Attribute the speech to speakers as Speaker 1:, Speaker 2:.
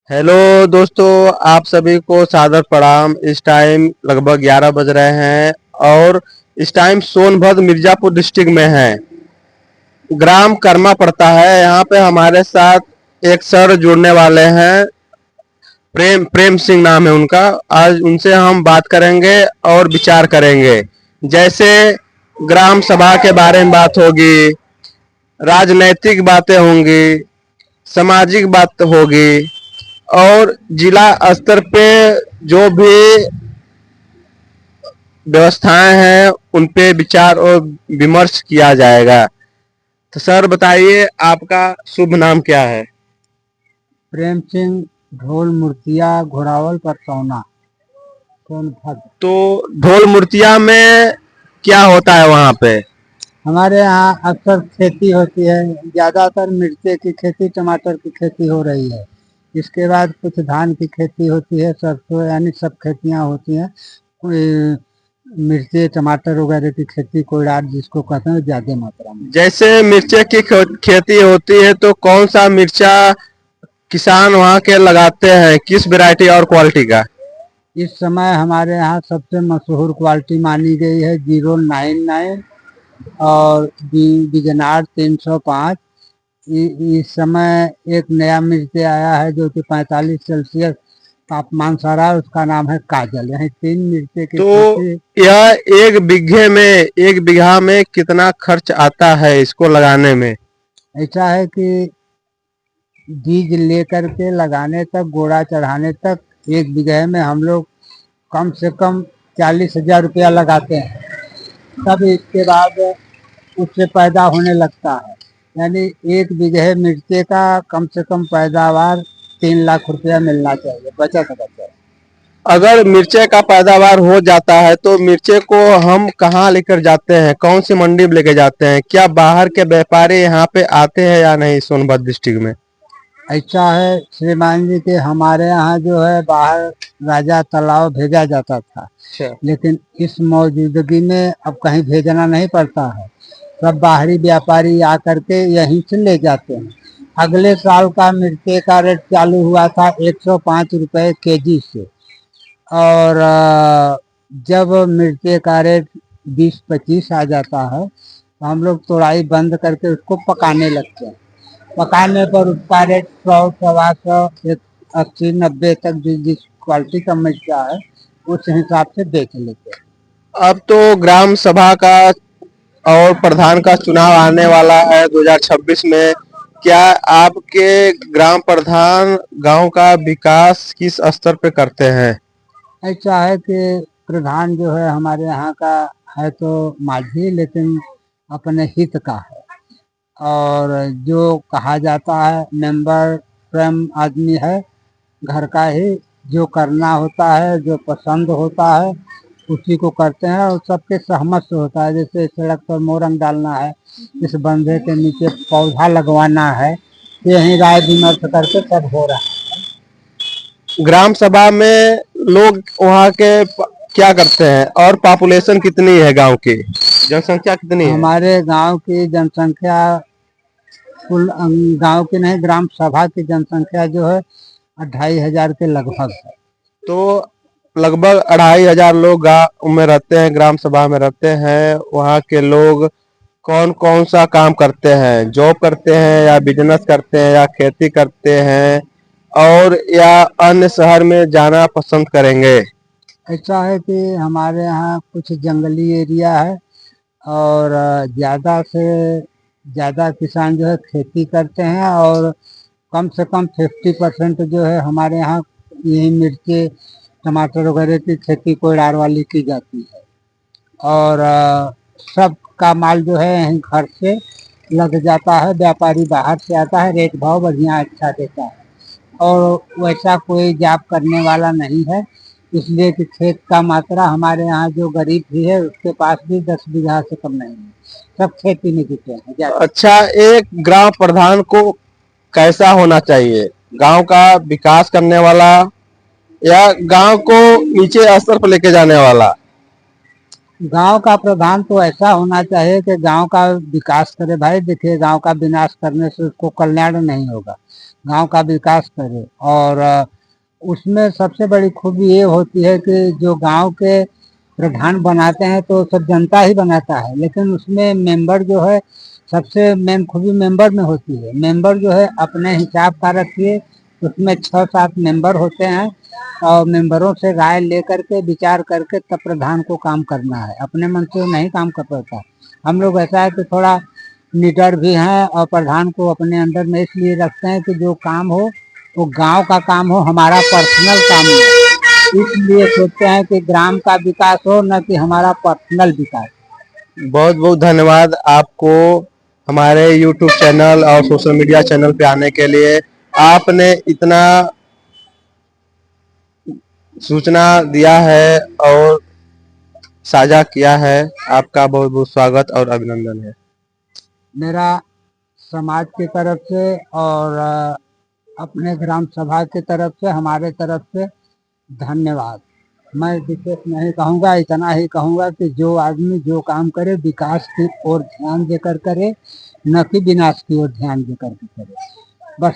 Speaker 1: Hello दोस्तों, आप सभी को सादर प्रणाम। इस टाइम लगभग 11 बज रहे हैं और इस टाइम सोनभद्र मिर्जापुर डिस्ट्रिक्ट में है। ग्राम कर्मा पड़ता है। यहाँ पे हमारे साथ एक सर जुड़ने वाले हैं। प्रेम प्रेम सिंह नाम है उनका। आज उनसे हम बात करेंगे और विचार करेंगे। जैसे ग्राम सभा के बारे में बात होगी, राजनैतिक बातें होंगी, सामाजिक बात होगी और जिला स्तर पे जो भी व्यवस्थाएं हैं उन पे विचार और विमर्श किया जाएगा। तो सर बताइए, आपका शुभ नाम क्या है?
Speaker 2: प्रेम सिंह, ढोल मूर्तिया, घोड़ावल परसौना, सोनभद्र।
Speaker 1: तो ढोल मूर्तिया में क्या होता है वहाँ पे?
Speaker 2: हमारे यहाँ अक्सर खेती होती है, ज्यादातर मिर्चे की खेती, टमाटर की खेती हो रही है। इसके बाद कुछ धान की खेती होती है, सरसों, यानी सब खेतियाँ होती हैं। कोई मिर्चे टमाटर वगैरह की खेती कोयडार जिसको कहते हैं ज्यादा मात्रा में।
Speaker 1: जैसे मिर्चे की खेती होती है तो कौन सा मिर्चा किसान वहाँ के लगाते हैं, किस वैरायटी और क्वालिटी का?
Speaker 2: इस समय हमारे यहाँ सबसे मशहूर क्वालिटी मानी गई है 099 और बिजनार 305। इस समय एक नया मिर्च आया है जो कि 45 सेल्सियस तापमान सह रहा है, उसका नाम है काजल। यही 3 मिर्चे की
Speaker 1: तो
Speaker 2: खेती।
Speaker 1: यह एक बीघा में कितना खर्च आता है इसको लगाने में?
Speaker 2: ऐसा है कि बीज लेकर के लगाने तक, गोड़ा चढ़ाने तक, एक बीघे में हम लोग कम से कम 40,000 रुपया लगाते हैं। तब इसके बाद उससे पैदा होने लगता है। यानी एक बीघे मिर्चे का कम से कम पैदावार 3 लाख रुपया मिलना चाहिए, बचत बचत।
Speaker 1: अगर मिर्चे का पैदावार हो जाता है तो मिर्चे को हम कहाँ लेकर जाते हैं, कौन सी मंडी में लेकर जाते हैं? क्या बाहर के व्यापारी यहाँ पे आते हैं या नहीं सोनभद्र डिस्ट्रिक्ट में?
Speaker 2: ऐसा है श्रीमान जी के हमारे यहाँ जो है बाहर राजा तालाब भेजा जाता था,
Speaker 1: अच्छा।
Speaker 2: लेकिन इस मौजूदगी में अब कहीं भेजना नहीं पड़ता है। सब बाहरी व्यापारी आकर के यहीं से ले जाते हैं। अगले साल का मिर्चे का रेट चालू हुआ था 105 रुपए केजी से। और जब मिर्चे का रेट 20-25 आ जाता है तो हम लोग तोड़ाई बंद करके उसको पकाने लगते हैं। पकाने पर उसका रेट 100, 125, 80, 90 तक जिस क्वालिटी का मिर्चा है उस हिसाब से बेच लेते हैं।
Speaker 1: अब तो ग्राम सभा का और प्रधान का चुनाव आने वाला है 2026 में। क्या आपके ग्राम प्रधान गांव का विकास किस स्तर पे करते हैं?
Speaker 2: ऐसा है कि प्रधान जो है हमारे यहाँ का है तो माझी, लेकिन अपने हित का है। और जो कहा जाता है मेंबर स्वयं आदमी है घर का ही, जो करना होता है, जो पसंद होता है उसी को करते हैं और सबके सहमत से होता है। जैसे सड़क पर मोरंग डालना है, इस बंधे के नीचे पौधा लगवाना है, यही राय विमर्श करके सब हो रहा है।
Speaker 1: ग्राम सभा में लोग वहाँ के क्या करते हैं और पॉपुलेशन कितनी है गांव की? जनसंख्या कितनी है?
Speaker 2: हमारे गांव की जनसंख्या कुल गांव की नहीं, ग्राम सभा की जनसंख्या जो है 2,500 के लगभग है।
Speaker 1: तो लगभग 2,500 लोग गाँव में रहते हैं, ग्राम सभा में रहते हैं। वहाँ के लोग कौन कौन सा काम करते हैं? जॉब करते हैं या बिजनेस करते हैं या खेती करते हैं और या अन्य शहर में जाना पसंद करेंगे?
Speaker 2: ऐसा है कि हमारे यहाँ कुछ जंगली एरिया है और ज़्यादा से ज़्यादा किसान जो है खेती करते हैं और कम से कम 50% जो है हमारे यहाँ यही मिर्ची टमाटर वगैरह की खेती कोयडार वाली की जाती है। और सब का माल जो है यहीं घर से लग जाता है, व्यापारी बाहर से आता है, रेट भाव बढ़िया अच्छा देता है और वैसा कोई जॉब करने वाला नहीं है। इसलिए कि खेत का मात्रा हमारे यहाँ जो गरीब भी है उसके पास भी 10 बीघा से कम नहीं है, सब खेती में जुटे हैं ज्यादा।
Speaker 1: अच्छा, एक ग्राम प्रधान को कैसा होना चाहिए? गांव का विकास करने वाला या गांव को नीचे स्तर पर लेके जाने वाला?
Speaker 2: गांव का प्रधान तो ऐसा होना चाहिए कि गांव का विकास करे। भाई देखिए, गांव का विनाश करने से उसको कल्याण नहीं होगा। गांव का विकास करे। और उसमें सबसे बड़ी खूबी ये होती है कि जो गांव के प्रधान बनाते हैं तो सब जनता ही बनाता है, लेकिन उसमें मेंबर जो है सबसे मेन खूबी मेंबर में होती है। मेंबर जो है अपने हिसाब का रखिए, उसमें 6-7 मेंबर होते हैं और मेंबरों से राय लेकर के विचार करके तब प्रधान को काम करना है। अपने मन से वो नहीं काम कर पाता। हम लोग ऐसा है कि थोड़ा निडर भी हैं और प्रधान को अपने अंडर में इसलिए रखते हैं कि जो काम हो वो गांव का काम हो, हमारा पर्सनल काम हो। इसलिए सोचते हैं कि ग्राम का विकास हो, न कि हमारा पर्सनल विकास।
Speaker 1: बहुत बहुत धन्यवाद आपको हमारे YouTube चैनल और सोशल मीडिया चैनल पे आने के लिए। आपने इतना सूचना दिया है और साझा किया है। आपका बहुत बहुत स्वागत और अभिनंदन है।
Speaker 2: मेरा समाज की तरफ से और अपने ग्राम सभा की तरफ से, हमारे तरफ से धन्यवाद। मैं विशेष नहीं कहूँगा, इतना ही कहूँगा कि जो आदमी जो काम करे विकास की ओर ध्यान देकर करे, न कि विनाश की ओर ध्यान देकर के करे। बस।